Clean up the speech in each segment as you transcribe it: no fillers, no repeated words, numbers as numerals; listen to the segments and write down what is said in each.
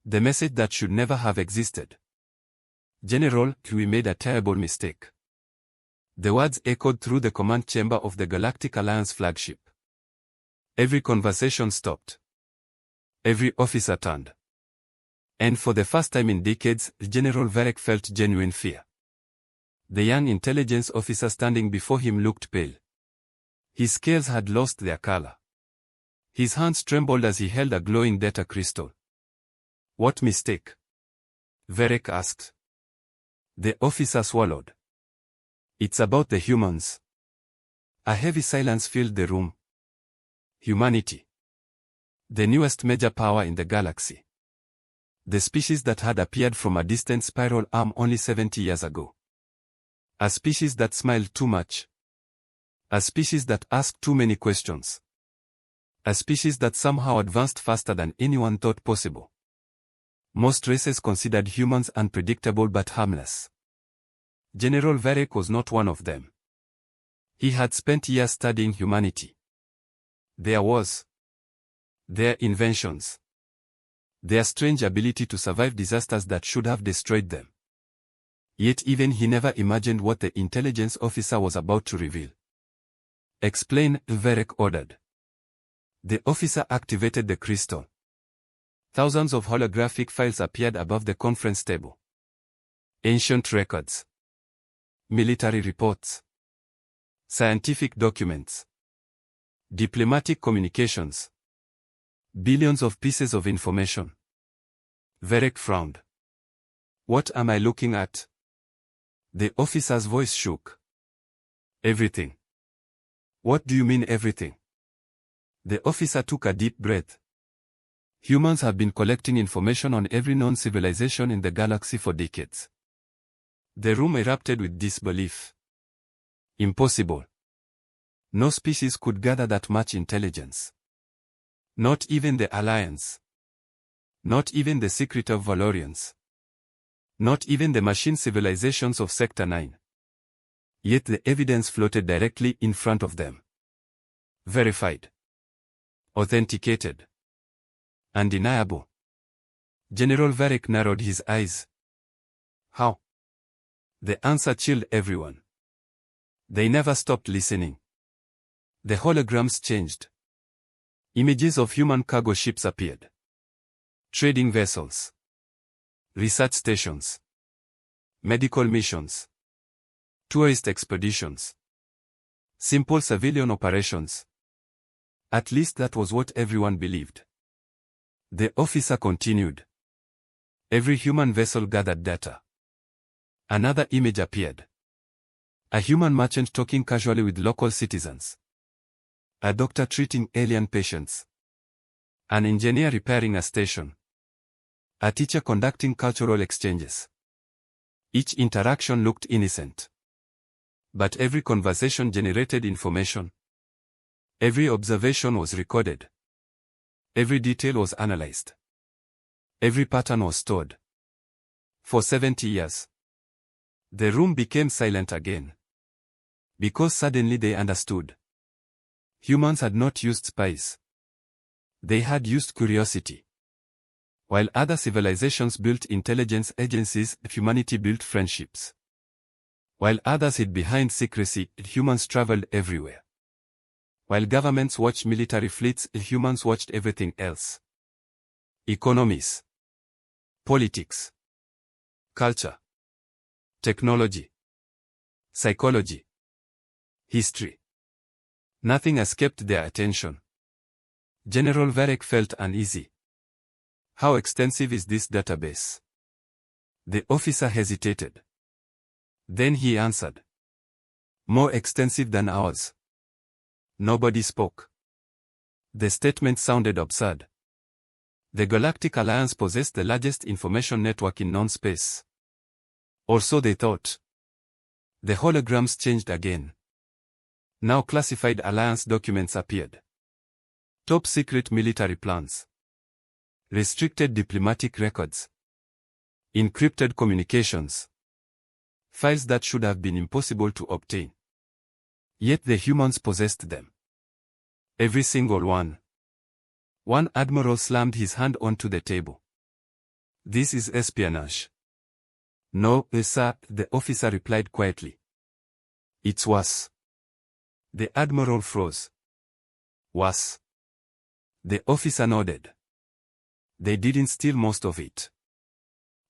The message that should never have existed. General, we made a terrible mistake. The words echoed through the command chamber of the Galactic Alliance flagship. Every conversation stopped. Every officer turned. And for the first time in decades, General Varek felt genuine fear. The young intelligence officer standing before him looked pale. His scales had lost their color. His hands trembled as he held a glowing data crystal. What mistake? Varek asked. The officer swallowed. It's about the humans. A heavy silence filled the room. Humanity. The newest major power in the galaxy. The species that had appeared from a distant spiral arm only 70 years ago. A species that smiled too much. A species that asked too many questions. A species that somehow advanced faster than anyone thought possible. Most races considered humans unpredictable but harmless. General Varek was not one of them. He had spent years studying humanity. Their inventions. Their strange ability to survive disasters that should have destroyed them. Yet even he never imagined what the intelligence officer was about to reveal. Explain, Varek ordered. The officer activated the crystal. Thousands of holographic files appeared above the conference table. Ancient records. Military reports. Scientific documents. Diplomatic communications. Billions of pieces of information. Varek frowned. What am I looking at? The officer's voice shook. Everything. What do you mean everything? The officer took a deep breath. Humans have been collecting information on every known civilization in the galaxy for decades. The room erupted with disbelief. Impossible. No species could gather that much intelligence. Not even the Alliance. Not even the secret of Valorians. Not even the machine civilizations of Sector 9. Yet the evidence floated directly in front of them. Verified. Authenticated. Undeniable. General Varek narrowed his eyes. How? The answer chilled everyone. They never stopped listening. The holograms changed. Images of human cargo ships appeared. Trading vessels. Research stations. Medical missions. Tourist expeditions. Simple civilian operations. At least that was what everyone believed. The officer continued. Every human vessel gathered data. Another image appeared. A human merchant talking casually with local citizens. A doctor treating alien patients. An engineer repairing a station. A teacher conducting cultural exchanges. Each interaction looked innocent. But every conversation generated information. Every observation was recorded. Every detail was analyzed. Every pattern was stored. For 70 years. The room became silent again. Because suddenly they understood. Humans had not used spies. They had used curiosity. While other civilizations built intelligence agencies, humanity built friendships. While others hid behind secrecy, humans traveled everywhere. While governments watched military fleets, humans watched everything else. Economies. Politics. Culture. Technology. Psychology. History. Nothing escaped their attention. General Varek felt uneasy. How extensive is this database? The officer hesitated. Then he answered. More extensive than ours. Nobody spoke. The statement sounded absurd. The Galactic Alliance possessed the largest information network in non-space. Or so they thought. The holograms changed again. Now classified Alliance documents appeared. Top secret military plans. Restricted diplomatic records. Encrypted communications. Files that should have been impossible to obtain. Yet the humans possessed them. Every single one. One admiral slammed his hand onto the table. This is espionage. No, sir, the officer replied quietly. It's worse. The admiral froze. Worse. The officer nodded. They didn't steal most of it.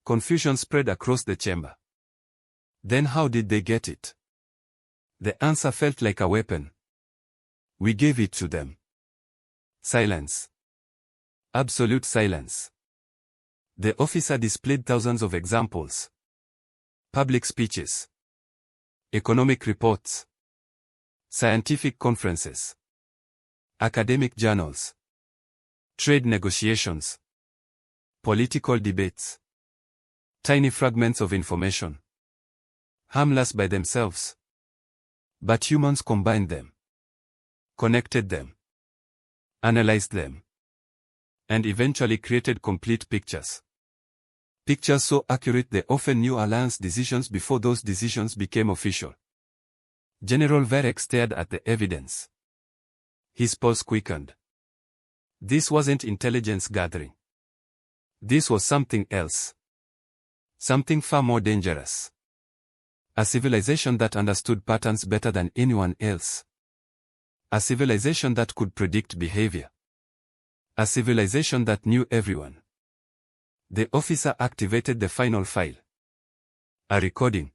Confusion spread across the chamber. Then how did they get it? The answer felt like a weapon. We gave it to them. Silence. Absolute silence. The officer displayed thousands of examples. Public speeches. Economic reports. Scientific conferences. Academic journals. Trade negotiations. Political debates. Tiny fragments of information. Harmless by themselves. But humans combined them. Connected them. Analyzed them. And eventually created complete pictures. Pictures so accurate they often knew alliance decisions before those decisions became official. General Varek stared at the evidence. His pulse quickened. This wasn't intelligence gathering. This was something else. Something far more dangerous. A civilization that understood patterns better than anyone else. A civilization that could predict behavior. A civilization that knew everyone. The officer activated the final file. A recording.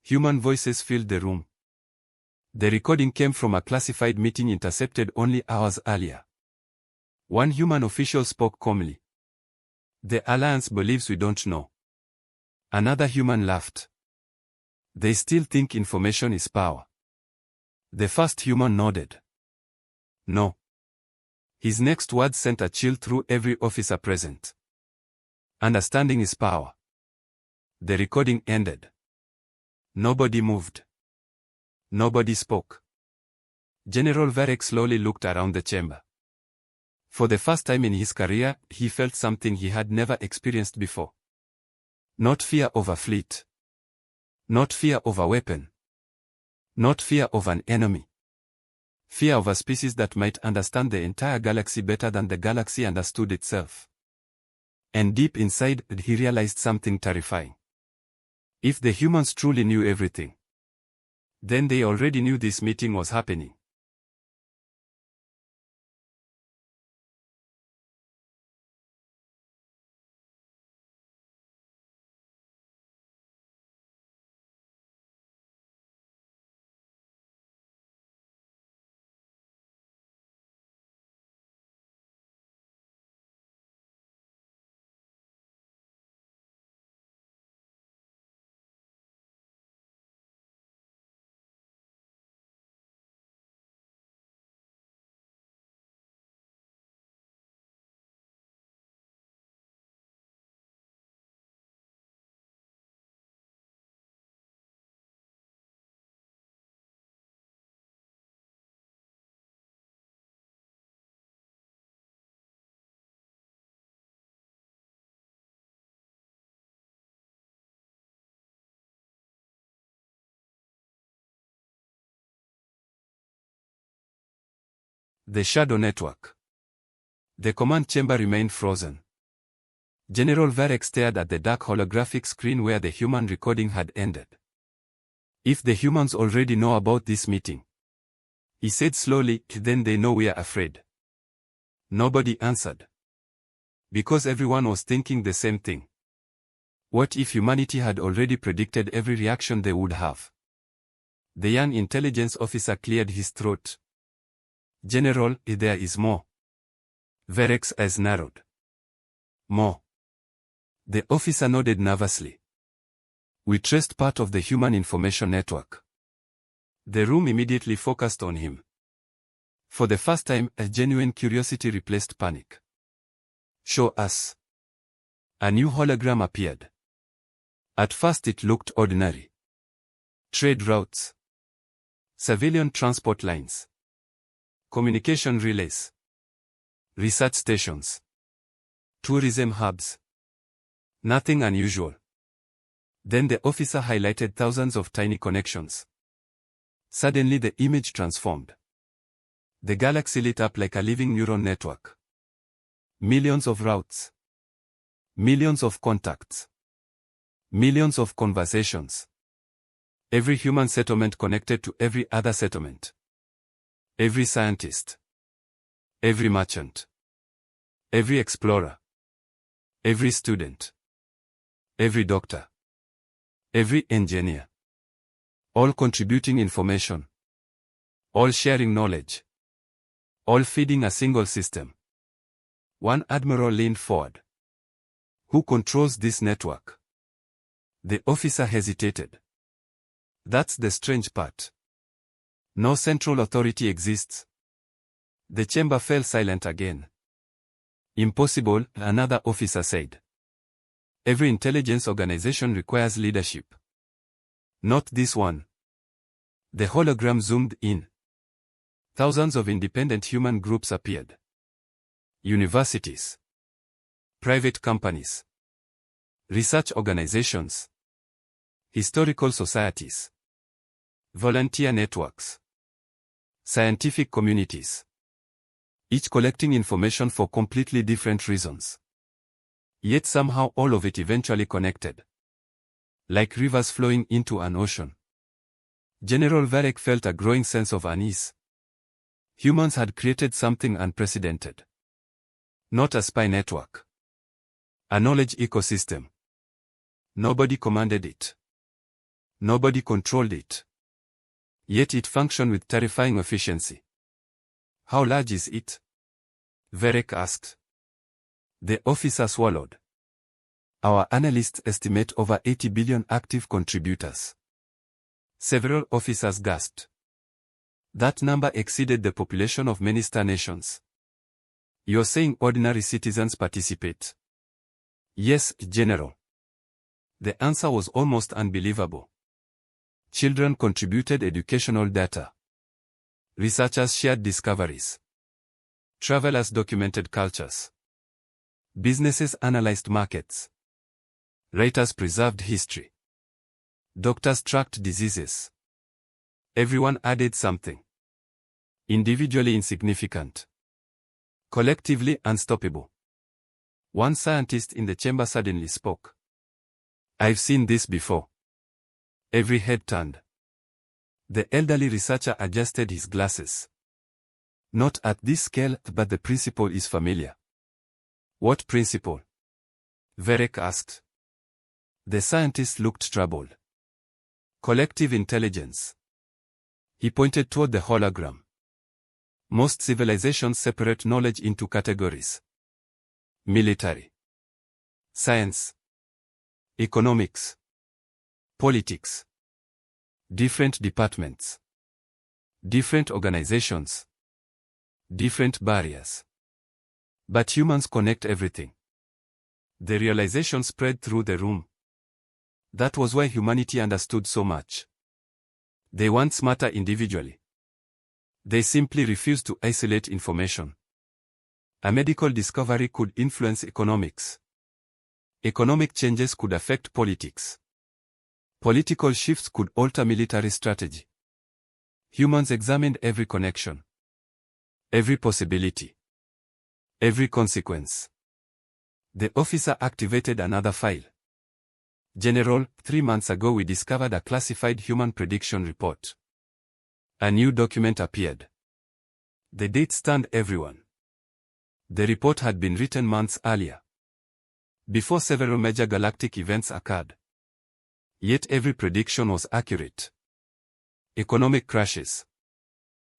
Human voices filled the room. The recording came from a classified meeting intercepted only hours earlier. One human official spoke calmly. The Alliance believes we don't know. Another human laughed. They still think information is power. The first human nodded. No. His next words sent a chill through every officer present. Understanding is power. The recording ended. Nobody moved. Nobody spoke. General Varek slowly looked around the chamber. For the first time in his career, he felt something he had never experienced before. Not fear of a fleet. Not fear of a weapon. Not fear of an enemy. Fear of a species that might understand the entire galaxy better than the galaxy understood itself. And deep inside, he realized something terrifying. If the humans truly knew everything, then they already knew this meeting was happening. The Shadow Network. The command chamber remained frozen. General Varek stared at the dark holographic screen where the human recording had ended. If the humans already know about this meeting, he said slowly, then they know we are afraid. Nobody answered. Because everyone was thinking the same thing. What if humanity had already predicted every reaction they would have? The young intelligence officer cleared his throat. General, there is more. Varek's eyes narrowed. More. The officer nodded nervously. We traced part of the human information network. The room immediately focused on him. For the first time, a genuine curiosity replaced panic. Show us. A new hologram appeared. At first it looked ordinary. Trade routes. Civilian transport lines. Communication relays. Research stations. Tourism hubs. Nothing unusual. Then the officer highlighted thousands of tiny connections. Suddenly the image transformed. The galaxy lit up like a living neural network. Millions of routes. Millions of contacts. Millions of conversations. Every human settlement connected to every other settlement. Every scientist. Every merchant. Every explorer. Every student. Every doctor. Every engineer. All contributing information. All sharing knowledge. All feeding a single system. One admiral leaned forward. Who controls this network? The officer hesitated. That's the strange part. No central authority exists. The chamber fell silent again. Impossible, another officer said. Every intelligence organization requires leadership. Not this one. The hologram zoomed in. Thousands of independent human groups appeared. Universities. Private companies. Research organizations. Historical societies. Volunteer networks. Scientific communities. Each collecting information for completely different reasons. Yet somehow all of it eventually connected. Like rivers flowing into an ocean. General Varek felt a growing sense of unease. Humans had created something unprecedented. Not a spy network. A knowledge ecosystem. Nobody commanded it. Nobody controlled it. Yet it functioned with terrifying efficiency. How large is it? Varek asked. The officer swallowed. Our analysts estimate over 80 billion active contributors. Several officers gasped. That number exceeded the population of many star nations. You're saying ordinary citizens participate? Yes, General. The answer was almost unbelievable. Children contributed educational data. Researchers shared discoveries. Travelers documented cultures. Businesses analyzed markets. Writers preserved history. Doctors tracked diseases. Everyone added something. Individually insignificant. Collectively unstoppable. One scientist in the chamber suddenly spoke. I've seen this before. Every head turned. The elderly researcher adjusted his glasses. Not at this scale, but the principle is familiar. What principle? Varek asked. The scientist looked troubled. Collective intelligence. He pointed toward the hologram. Most civilizations separate knowledge into categories. Military. Science. Economics. Politics. Different departments. Different organizations. Different barriers. But humans connect everything. The realization spread through the room. That was why humanity understood so much. They weren't smarter individually. They simply refused to isolate information. A medical discovery could influence economics. Economic changes could affect politics. Political shifts could alter military strategy. Humans examined every connection. Every possibility. Every consequence. The officer activated another file. General, 3 months ago we discovered a classified human prediction report. A new document appeared. The date stunned everyone. The report had been written months earlier. Before several major galactic events occurred. Yet every prediction was accurate. Economic crashes.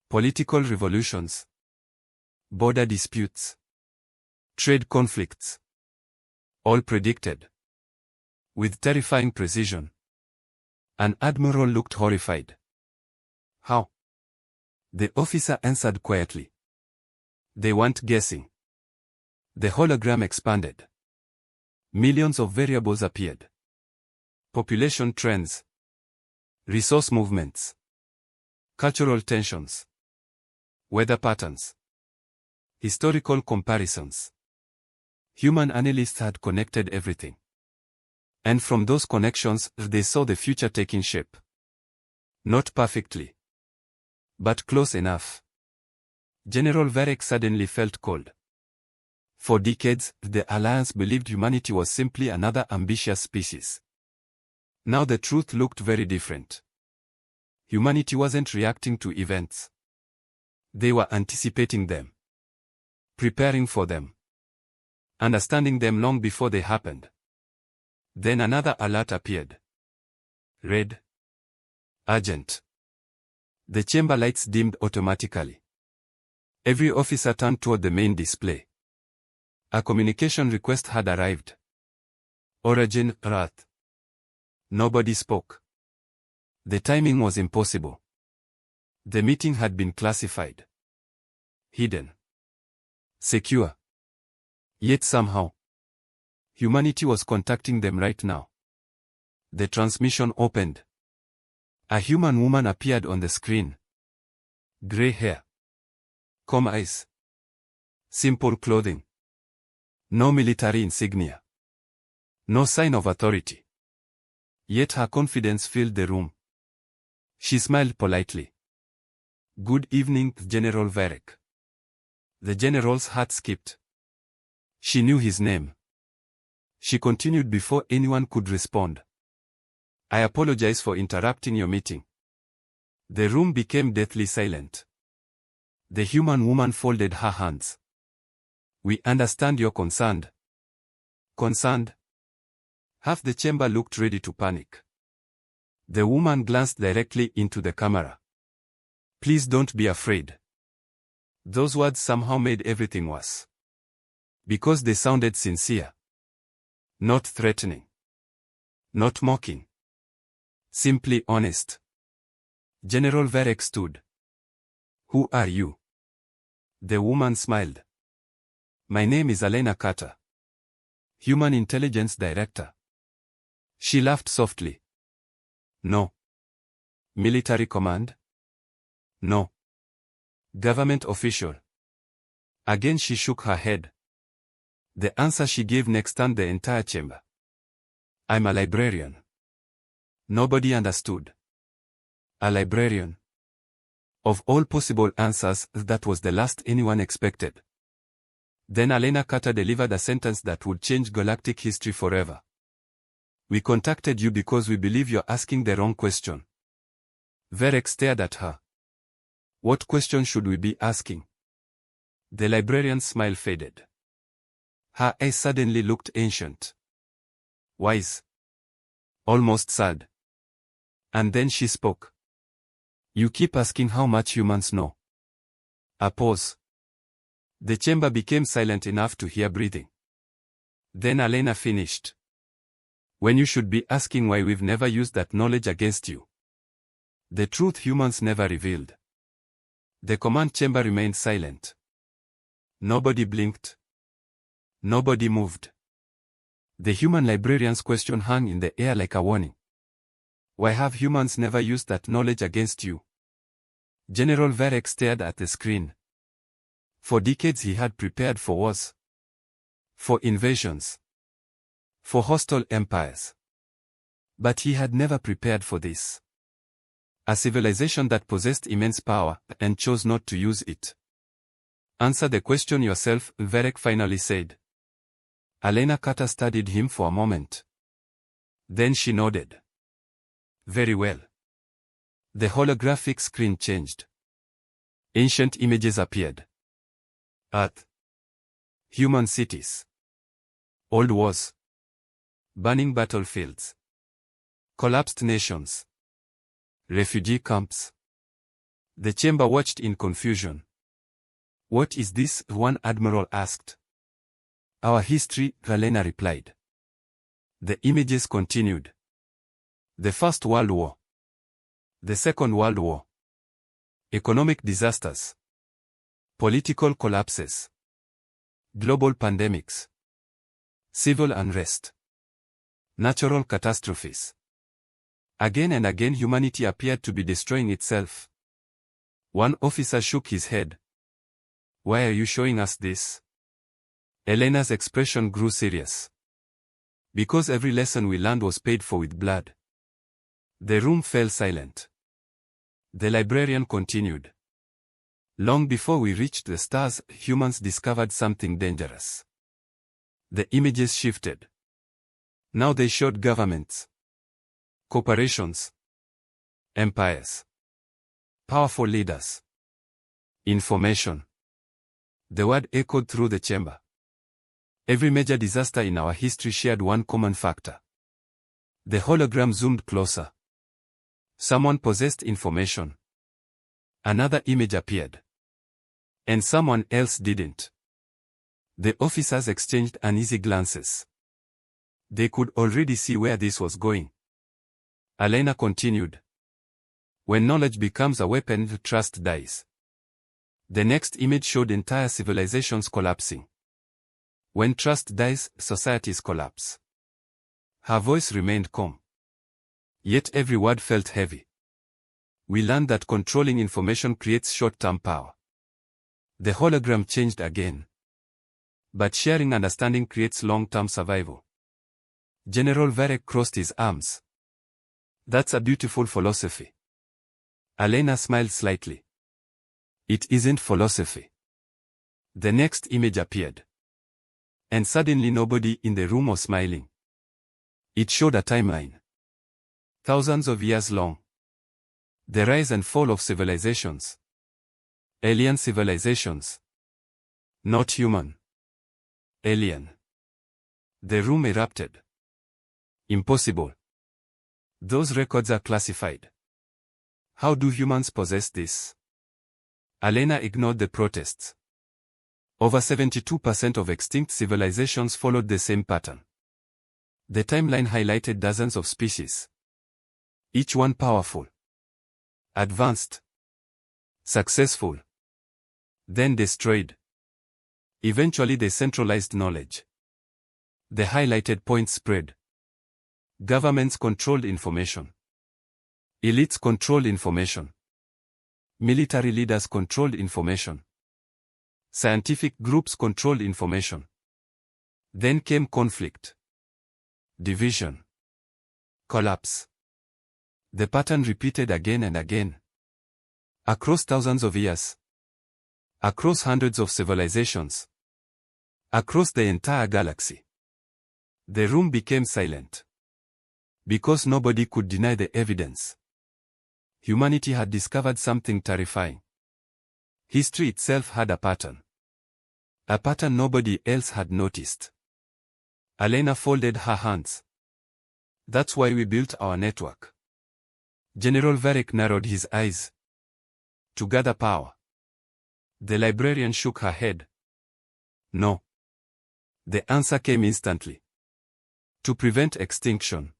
Political revolutions. Border disputes. Trade conflicts. All predicted. With terrifying precision. An admiral looked horrified. How? The officer answered quietly. They weren't guessing. The hologram expanded. Millions of variables appeared. Population trends. Resource movements. Cultural tensions. Weather patterns. Historical comparisons. Human analysts had connected everything. And from those connections, they saw the future taking shape. Not perfectly. But close enough. General Varek suddenly felt cold. For decades, the Alliance believed humanity was simply another ambitious species. Now the truth looked very different. Humanity wasn't reacting to events. They were anticipating them, preparing for them, understanding them long before they happened. Then another alert appeared. Red. Urgent. The chamber lights dimmed automatically. Every officer turned toward the main display. A communication request had arrived. Origin, Earth. Nobody spoke. The timing was impossible. The meeting had been classified. Hidden. Secure. Yet somehow, humanity was contacting them right now. The transmission opened. A human woman appeared on the screen. Gray hair. Calm eyes. Simple clothing. No military insignia. No sign of authority. Yet her confidence filled the room. She smiled politely. Good evening, General Varek. The general's heart skipped. She knew his name. She continued before anyone could respond. I apologize for interrupting your meeting. The room became deathly silent. The human woman folded her hands. We understand you're concerned. Concerned? Half the chamber looked ready to panic. The woman glanced directly into the camera. Please don't be afraid. Those words somehow made everything worse. Because they sounded sincere. Not threatening. Not mocking. Simply honest. General Varek stood. Who are you? The woman smiled. My name is Elena Carter. Human Intelligence Director. She laughed softly. No. Military command? No. Government official? Again she shook her head. The answer she gave next stunned the entire chamber. I'm a librarian. Nobody understood. A librarian. Of all possible answers, that was the last anyone expected. Then Elena Carter delivered a sentence that would change galactic history forever. We contacted you because we believe you're asking the wrong question. Varek stared at her. What question should we be asking? The librarian's smile faded. Her eyes suddenly looked ancient. Wise. Almost sad. And then she spoke. You keep asking how much humans know. A pause. The chamber became silent enough to hear breathing. Then Elena finished. When you should be asking why we've never used that knowledge against you. The truth humans never revealed. The command chamber remained silent. Nobody blinked. Nobody moved. The human librarian's question hung in the air like a warning. Why have humans never used that knowledge against you? General Varek stared at the screen. For decades he had prepared for wars. For invasions. For hostile empires. But he had never prepared for this. A civilization that possessed immense power and chose not to use it. Answer the question yourself, Varek finally said. Elena Carter studied him for a moment. Then she nodded. Very well. The holographic screen changed. Ancient images appeared. Earth. Human cities. Old wars. Burning battlefields. Collapsed nations. Refugee camps. The chamber watched in confusion. What is this? One admiral asked. Our history, Elena replied. The images continued. The First World War. The Second World War. Economic disasters. Political collapses. Global pandemics. Civil unrest. Natural catastrophes. Again and again humanity appeared to be destroying itself. One officer shook his head. Why are you showing us this? Elena's expression grew serious. Because every lesson we learned was paid for with blood. The room fell silent. The librarian continued. Long before we reached the stars, humans discovered something dangerous. The images shifted. Now they showed governments, corporations, empires, powerful leaders, information. The word echoed through the chamber. Every major disaster in our history shared one common factor. The hologram zoomed closer. Someone possessed information. Another image appeared. And someone else didn't. The officers exchanged uneasy glances. They could already see where this was going. Elena continued. When knowledge becomes a weapon, trust dies. The next image showed entire civilizations collapsing. When trust dies, societies collapse. Her voice remained calm. Yet every word felt heavy. We learned that controlling information creates short-term power. The hologram changed again. But sharing understanding creates long-term survival. General Varek crossed his arms. That's a beautiful philosophy. Elena smiled slightly. It isn't philosophy. The next image appeared. And suddenly nobody in the room was smiling. It showed a timeline. Thousands of years long. The rise and fall of civilizations. Alien civilizations. Not human. Alien. The room erupted. Impossible. Those records are classified. How do humans possess this? Elena ignored the protests. Over 72% of extinct civilizations followed the same pattern. The timeline highlighted dozens of species. Each one powerful, advanced, successful, then destroyed. Eventually they centralized knowledge. The highlighted points spread. Governments controlled information. Elites controlled information. Military leaders controlled information. Scientific groups controlled information. Then came conflict, division, collapse. The pattern repeated again and again. Across thousands of years. Across hundreds of civilizations. Across the entire galaxy. The room became silent. Because nobody could deny the evidence. Humanity had discovered something terrifying. History itself had a pattern. A pattern nobody else had noticed. Elena folded her hands. That's why we built our network. General Varek narrowed his eyes. To gather power. The librarian shook her head. No. The answer came instantly. To prevent extinction.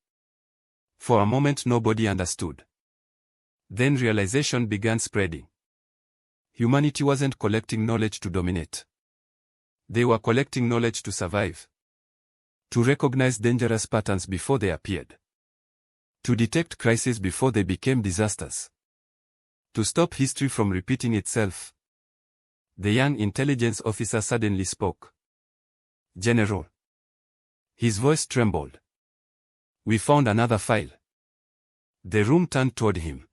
For a moment nobody understood. Then realization began spreading. Humanity wasn't collecting knowledge to dominate. They were collecting knowledge to survive. To recognize dangerous patterns before they appeared. To detect crises before they became disasters. To stop history from repeating itself. The young intelligence officer suddenly spoke. General. His voice trembled. We found another file. The room turned toward him.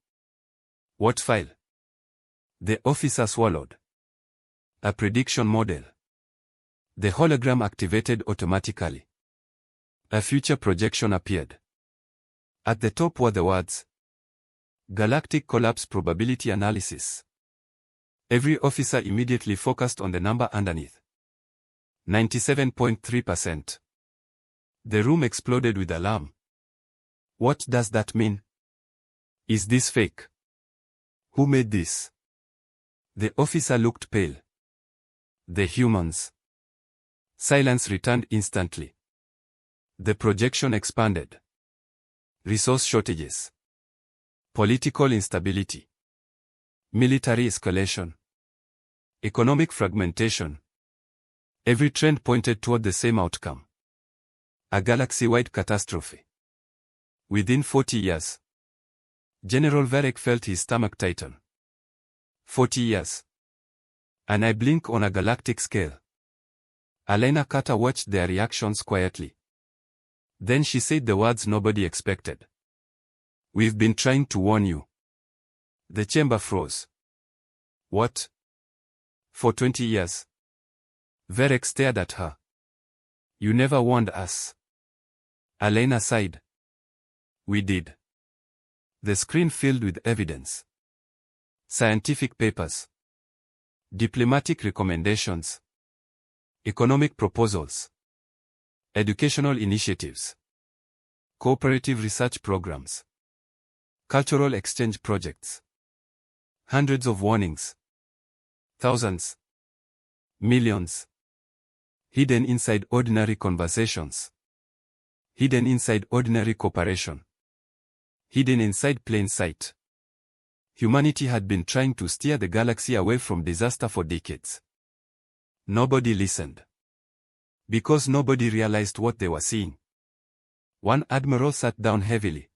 What file? The officer swallowed. A prediction model. The hologram activated automatically. A future projection appeared. At the top were the words. Galactic collapse probability analysis. Every officer immediately focused on the number underneath. 97.3%. The room exploded with alarm. What does that mean? Is this fake? Who made this? The officer looked pale. The humans. Silence returned instantly. The projection expanded. Resource shortages. Political instability. Military escalation. Economic fragmentation. Every trend pointed toward the same outcome. A galaxy-wide catastrophe. Within 40 years. General Varek felt his stomach tighten. 40 years. An eye blink on a galactic scale. Elena Carter watched their reactions quietly. Then she said the words nobody expected. We've been trying to warn you. The chamber froze. What? For 20 years. Varek stared at her. You never warned us. Elena sighed. We did. The screen filled with evidence. Scientific papers. Diplomatic recommendations. Economic proposals. Educational initiatives. Cooperative research programs. Cultural exchange projects. Hundreds of warnings. Thousands. Millions. Hidden inside ordinary conversations. Hidden inside ordinary cooperation. Hidden inside plain sight. Humanity had been trying to steer the galaxy away from disaster for decades. Nobody listened. Because nobody realized what they were seeing. One admiral sat down heavily.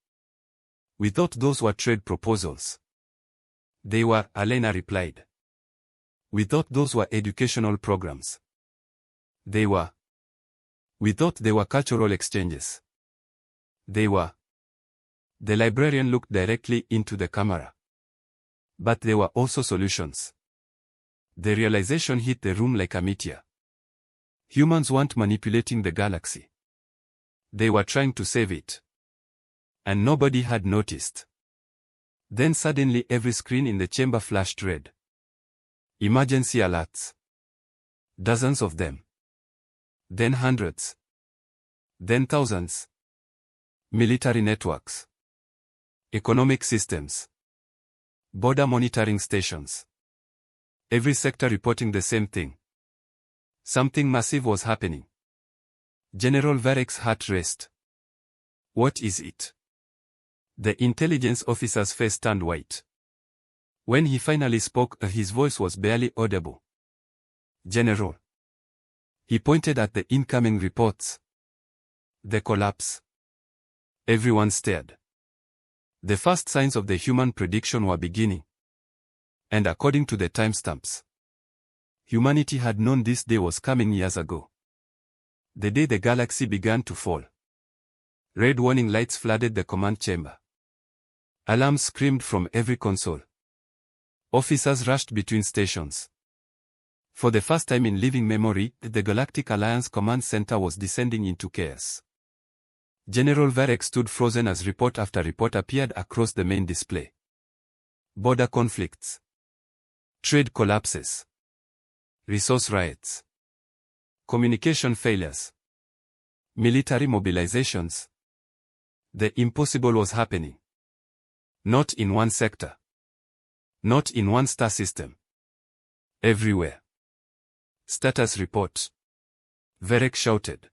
We thought those were trade proposals. They were, Elena replied. We thought those were educational programs. They were. We thought they were cultural exchanges. They were. The librarian looked directly into the camera. But they were also solutions. The realization hit the room like a meteor. Humans weren't manipulating the galaxy. They were trying to save it. And nobody had noticed. Then suddenly every screen in the chamber flashed red. Emergency alerts. Dozens of them. Then hundreds. Then thousands. Military networks. Economic systems. Border monitoring stations. Every sector reporting the same thing. Something massive was happening. General Varek's heart raced. What is it? The intelligence officer's face turned white. When he finally spoke, his voice was barely audible. General. He pointed at the incoming reports. The collapse. Everyone stared. The first signs of the human prediction were beginning. And according to the timestamps, humanity had known this day was coming years ago. The day the galaxy began to fall. Red warning lights flooded the command chamber. Alarms screamed from every console. Officers rushed between stations. For the first time in living memory, the Galactic Alliance Command Center was descending into chaos. General Varek stood frozen as report after report appeared across the main display. Border conflicts. Trade collapses. Resource riots. Communication failures. Military mobilizations. The impossible was happening. Not in one sector. Not in one star system. Everywhere. Status report. Varek shouted.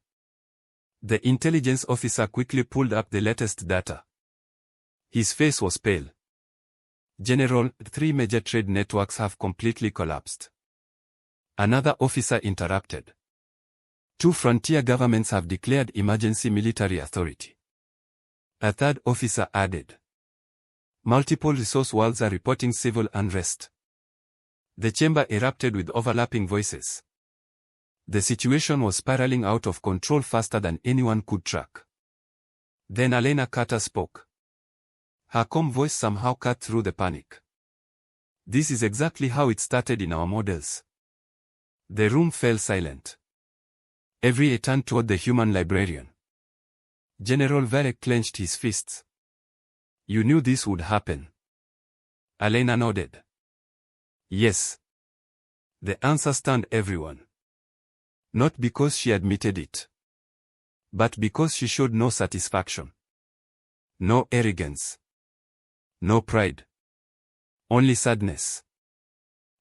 The intelligence officer quickly pulled up the latest data. His face was pale. General, 3 major trade networks have completely collapsed. Another officer interrupted. 2 frontier governments have declared emergency military authority. A third officer added. Multiple resource worlds are reporting civil unrest. The chamber erupted with overlapping voices. The situation was spiraling out of control faster than anyone could track. Then Elena Carter spoke. Her calm voice somehow cut through the panic. This is exactly how it started in our models. The room fell silent. Every eye turned toward the human librarian. General Varek clenched his fists. You knew this would happen. Elena nodded. Yes. The answer stunned everyone. Not because she admitted it. But because she showed no satisfaction. No arrogance. No pride. Only sadness.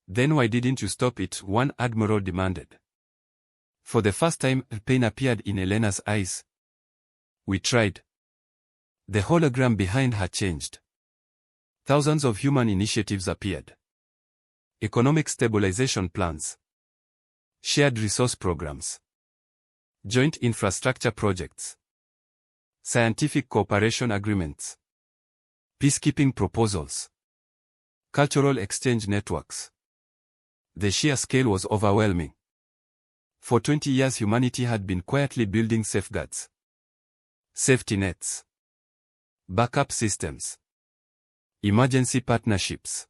Then why didn't you stop it? One admiral demanded. For the first time, pain appeared in Elena's eyes. We tried. The hologram behind her changed. Thousands of human initiatives appeared. Economic stabilization plans. Shared resource programs. Joint infrastructure projects. Scientific cooperation agreements. Peacekeeping proposals. Cultural exchange networks. The sheer scale was overwhelming. For 20 years humanity had been quietly building safeguards. Safety nets. Backup systems. Emergency partnerships.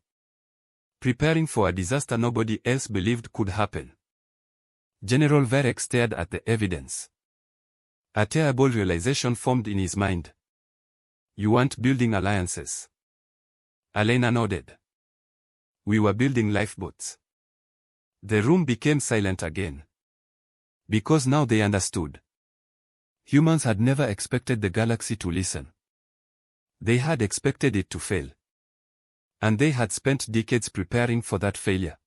Preparing for a disaster nobody else believed could happen. General Varek stared at the evidence. A terrible realization formed in his mind. You weren't building alliances. Elena nodded. We were building lifeboats. The room became silent again. Because now they understood. Humans had never expected the galaxy to listen. They had expected it to fail. And they had spent decades preparing for that failure.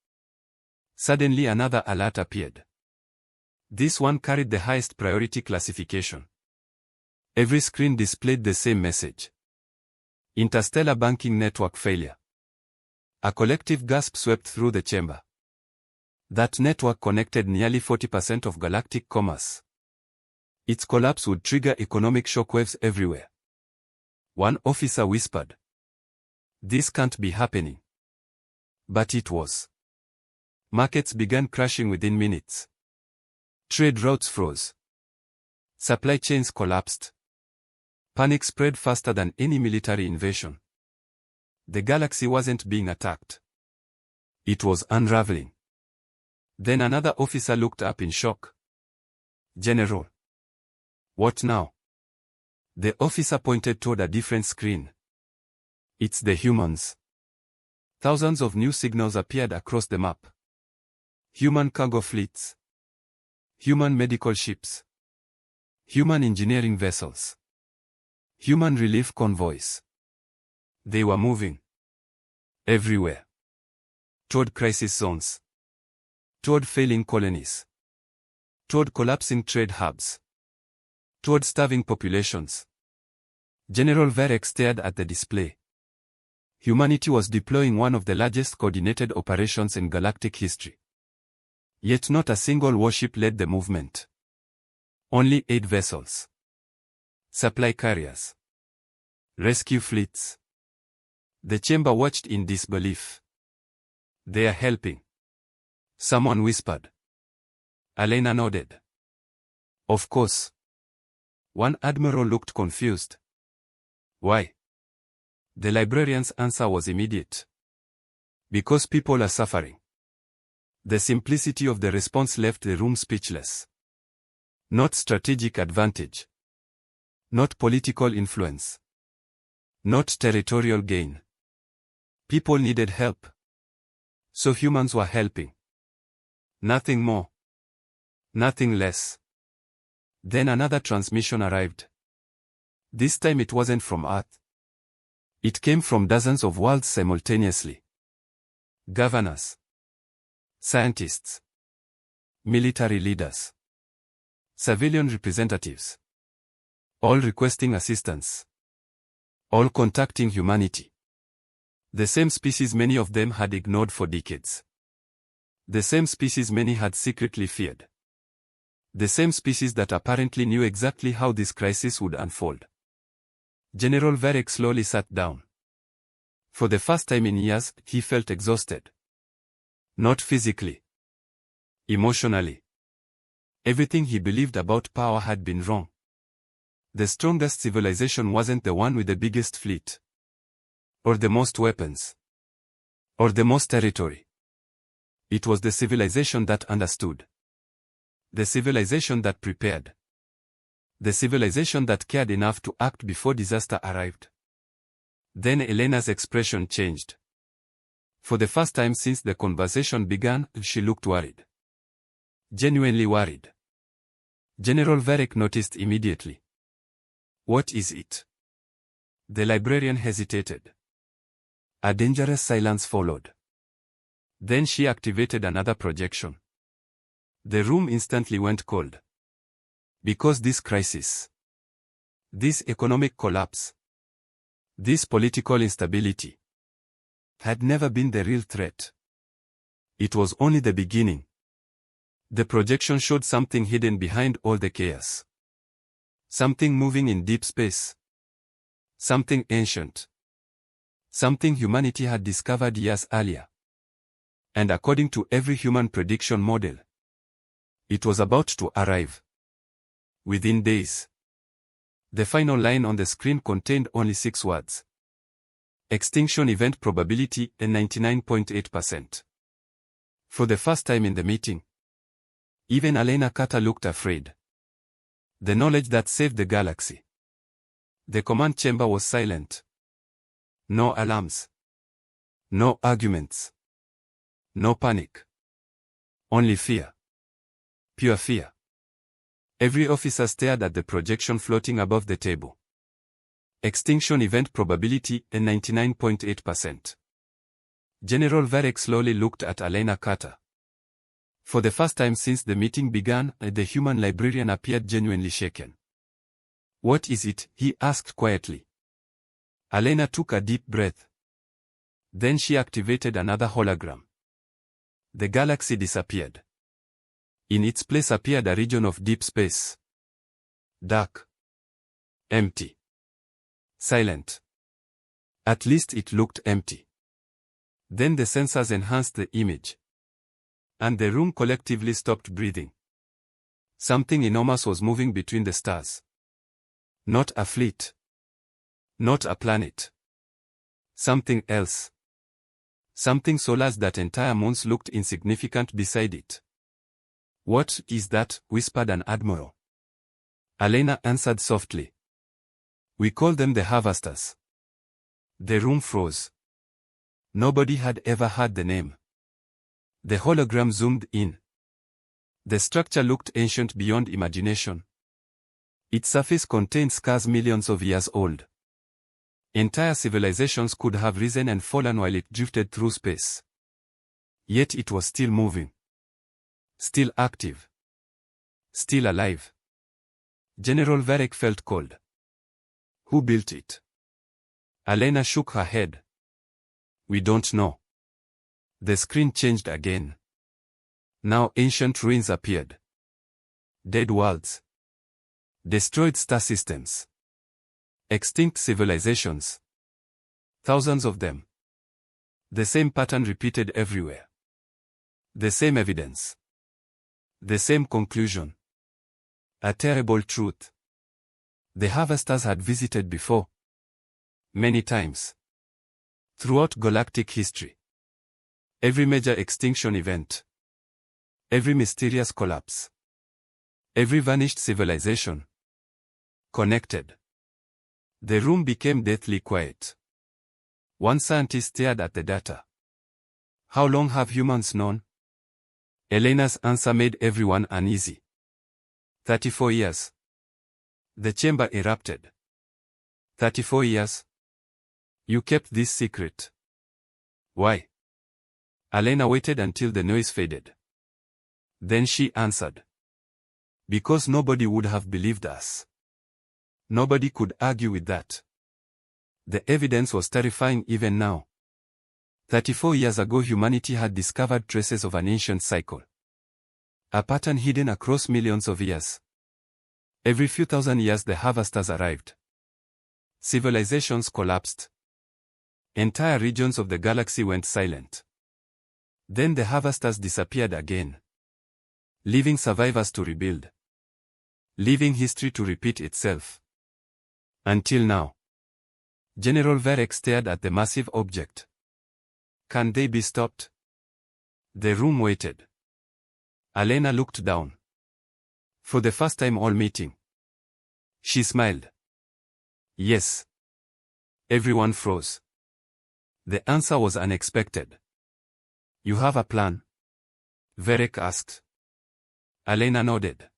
Suddenly another alert appeared. This one carried the highest priority classification. Every screen displayed the same message. Interstellar banking network failure. A collective gasp swept through the chamber. That network connected nearly 40% of galactic commerce. Its collapse would trigger economic shockwaves everywhere. One officer whispered. This can't be happening. But it was. Markets began crashing within minutes. Trade routes froze. Supply chains collapsed. Panic spread faster than any military invasion. The galaxy wasn't being attacked. It was unraveling. Then another officer looked up in shock. General. What now? The officer pointed toward a different screen. It's the humans. Thousands of new signals appeared across the map. Human cargo fleets. Human medical ships. Human engineering vessels. Human relief convoys. They were moving. Everywhere. Toward crisis zones. Toward failing colonies. Toward collapsing trade hubs. Toward starving populations. General Varek stared at the display. Humanity was deploying one of the largest coordinated operations in galactic history. Yet not a single warship led the movement. Only 8 vessels. Supply carriers. Rescue fleets. The chamber watched in disbelief. They are helping. Someone whispered. Elena nodded. Of course. One admiral looked confused. Why? The librarian's answer was immediate. Because people are suffering. The simplicity of the response left the room speechless. Not strategic advantage. Not political influence. Not territorial gain. People needed help. So humans were helping. Nothing more. Nothing less. Then another transmission arrived. This time it wasn't from Earth. It came from dozens of worlds simultaneously. Governors. Scientists. Military leaders. Civilian representatives. All requesting assistance. All contacting humanity. The same species many of them had ignored for decades. The same species many had secretly feared. The same species that apparently knew exactly how this crisis would unfold. General Varek slowly sat down. For the first time in years, he felt exhausted. Not physically. Emotionally. Everything he believed about power had been wrong. The strongest civilization wasn't the one with the biggest fleet. Or the most weapons. Or the most territory. It was the civilization that understood. The civilization that prepared. The civilization that cared enough to act before disaster arrived. Then Elena's expression changed. For the first time since the conversation began, she looked worried. Genuinely worried. General Varek noticed immediately. What is it? The librarian hesitated. A dangerous silence followed. Then she activated another projection. The room instantly went cold. Because this crisis, this economic collapse, this political instability, had never been the real threat. It was only the beginning. The projection showed something hidden behind all the chaos. Something moving in deep space. Something ancient. Something humanity had discovered years earlier. And according to every human prediction model, it was about to arrive. Within days. The final line on the screen contained only 6 words. Extinction event probability, 99.8%. For the first time in the meeting, even Elena Carter looked afraid. The knowledge that saved the galaxy. The command chamber was silent. No alarms. No arguments. No panic. Only fear. Pure fear. Every officer stared at the projection floating above the table. Extinction event probability, 99.8%. General Varek slowly looked at Elena Carter. For the first time since the meeting began, the human librarian appeared genuinely shaken. "What is it?" he asked quietly. Elena took a deep breath. Then she activated another hologram. The galaxy disappeared. In its place appeared a region of deep space. Dark. Empty. Silent. At least it looked empty. Then the sensors enhanced the image. And the room collectively stopped breathing. Something enormous was moving between the stars. Not a fleet. Not a planet. Something else. Something so large that entire moons looked insignificant beside it. "What is that?" whispered an admiral. Elena answered softly. "We call them the harvesters." The room froze. Nobody had ever heard the name. The hologram zoomed in. The structure looked ancient beyond imagination. Its surface contained scars millions of years old. Entire civilizations could have risen and fallen while it drifted through space. Yet it was still moving. Still active. Still alive. General Varek felt cold. "Who built it?" Elena shook her head. "We don't know." The screen changed again. Now ancient ruins appeared. Dead worlds. Destroyed star systems. Extinct civilizations. Thousands of them. The same pattern repeated everywhere. The same evidence. The same conclusion. A terrible truth. The harvesters had visited before. Many times. Throughout galactic history. Every major extinction event. Every mysterious collapse. Every vanished civilization. Connected. The room became deathly quiet. One scientist stared at the data. "How long have humans known?" Elena's answer made everyone uneasy. 34 years. The chamber erupted. 34 years? You kept this secret. Why? Elena waited until the noise faded. Then she answered. Because nobody would have believed us. Nobody could argue with that. The evidence was terrifying even now. 34 years ago humanity had discovered traces of an ancient cycle. A pattern hidden across millions of years. Every few thousand years the harvesters arrived. Civilizations collapsed. Entire regions of the galaxy went silent. Then the harvesters disappeared again. Leaving survivors to rebuild. Leaving history to repeat itself. Until now. General Varek stared at the massive object. Can they be stopped? The room waited. Elena looked down. For the first time all meeting. She smiled. Yes. Everyone froze. The answer was unexpected. You have a plan? Varek asked. Elena nodded.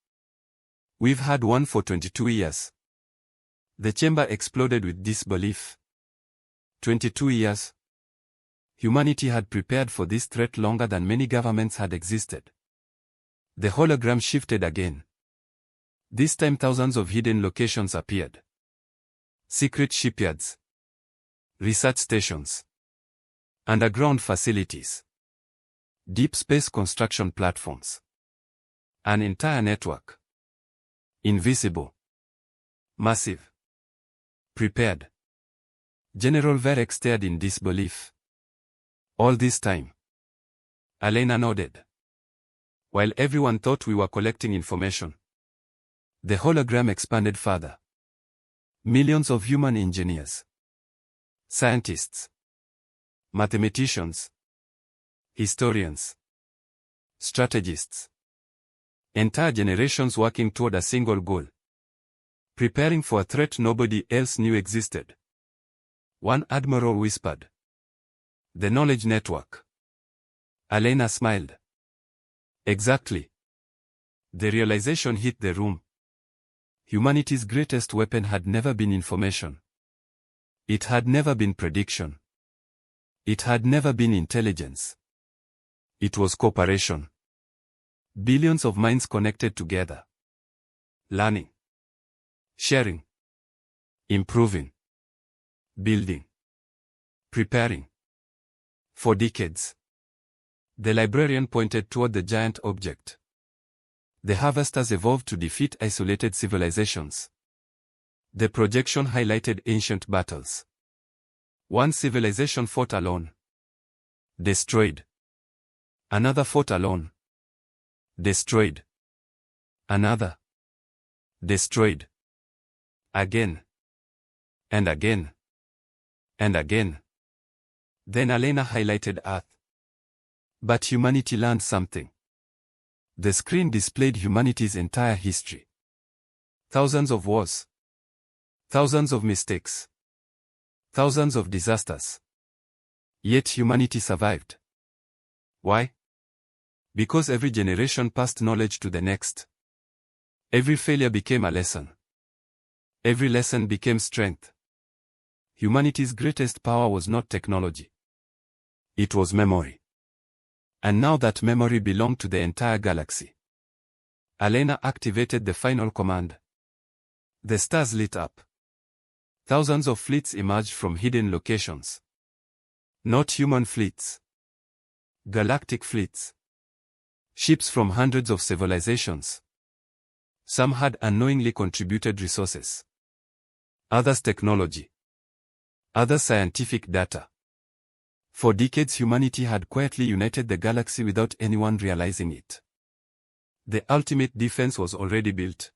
We've had one for 22 years. The chamber exploded with disbelief. 22 years? Humanity had prepared for this threat longer than many governments had existed. The hologram shifted again. This time thousands of hidden locations appeared. Secret shipyards. Research stations. Underground facilities. Deep space construction platforms. An entire network. Invisible. Massive. Prepared. General Varek stared in disbelief. All this time. Elena nodded. While everyone thought we were collecting information. The hologram expanded further. Millions of human engineers. Scientists. Mathematicians. Historians. Strategists. Entire generations working toward a single goal. Preparing for a threat nobody else knew existed. One admiral whispered. The knowledge network. Alena smiled. Exactly. The realization hit the room. Humanity's greatest weapon had never been information. It had never been prediction. It had never been intelligence. It was cooperation. Billions of minds connected together. Learning. Sharing. Improving. Building. Preparing. For decades. The librarian pointed toward the giant object. The harvesters evolved to defeat isolated civilizations. The projection highlighted ancient battles. One civilization fought alone. Destroyed. Another fought alone. Destroyed. Another. Destroyed. Again. And again. And again. Then Alena highlighted Earth. But humanity learned something. The screen displayed humanity's entire history. Thousands of wars. Thousands of mistakes. Thousands of disasters. Yet humanity survived. Why? Because every generation passed knowledge to the next. Every failure became a lesson. Every lesson became strength. Humanity's greatest power was not technology. It was memory. And now that memory belonged to the entire galaxy. Alena activated the final command. The stars lit up. Thousands of fleets emerged from hidden locations. Not human fleets. Galactic fleets. Ships from hundreds of civilizations. Some had unknowingly contributed resources. Others technology. Others scientific data. For decades humanity had quietly united the galaxy without anyone realizing it. The ultimate defense was already built.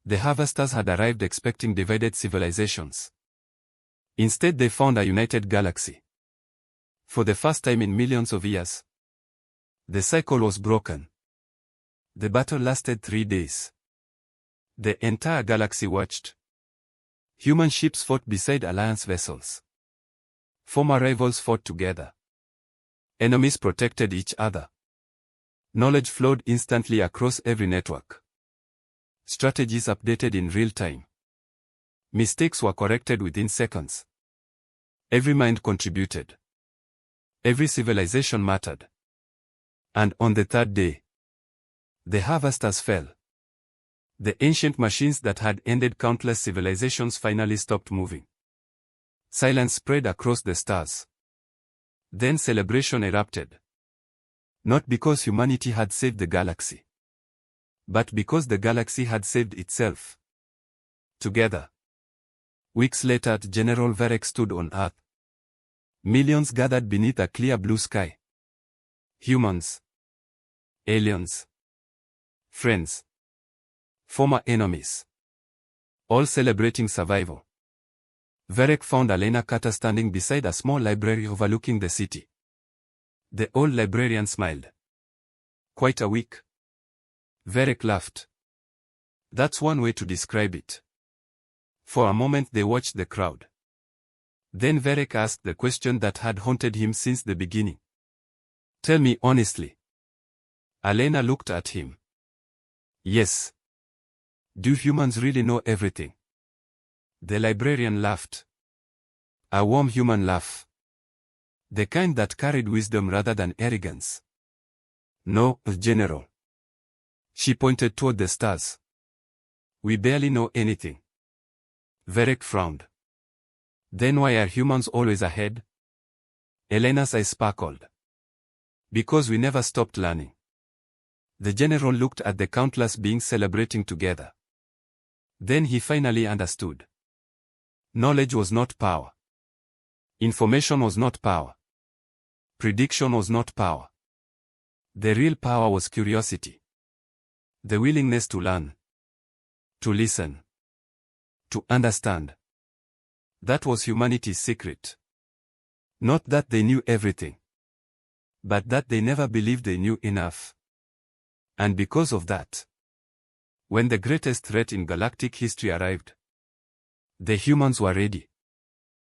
The harvesters had arrived expecting divided civilizations. Instead they found a united galaxy. For the first time in millions of years. The cycle was broken. The battle lasted 3 days. The entire galaxy watched. Human ships fought beside alliance vessels. Former rivals fought together. Enemies protected each other. Knowledge flowed instantly across every network. Strategies updated in real time. Mistakes were corrected within seconds. Every mind contributed. Every civilization mattered. And on the third day, the harvesters fell. The ancient machines that had ended countless civilizations finally stopped moving. Silence spread across the stars. Then celebration erupted. Not because humanity had saved the galaxy, but because the galaxy had saved itself. Together. Weeks later, General Varek stood on Earth. Millions gathered beneath a clear blue sky. Humans. Aliens. Friends. Former enemies. All celebrating survival. Varek found Alena Carter standing beside a small library overlooking the city. The old librarian smiled. Quite a week. Varek laughed. That's one way to describe it. For a moment they watched the crowd. Then Varek asked the question that had haunted him since the beginning. Tell me honestly. Alena looked at him. Yes. Do humans really know everything? The librarian laughed. A warm human laugh. The kind that carried wisdom rather than arrogance. No, General. She pointed toward the stars. We barely know anything. Varek frowned. Then why are humans always ahead? Elena's eyes sparkled. Because we never stopped learning. The general looked at the countless beings celebrating together. Then he finally understood. Knowledge was not power. Information was not power. Prediction was not power. The real power was curiosity. The willingness to learn. To listen. To understand. That was humanity's secret. Not that they knew everything. But that they never believed they knew enough. And because of that, When the greatest threat in galactic history arrived, the humans were ready.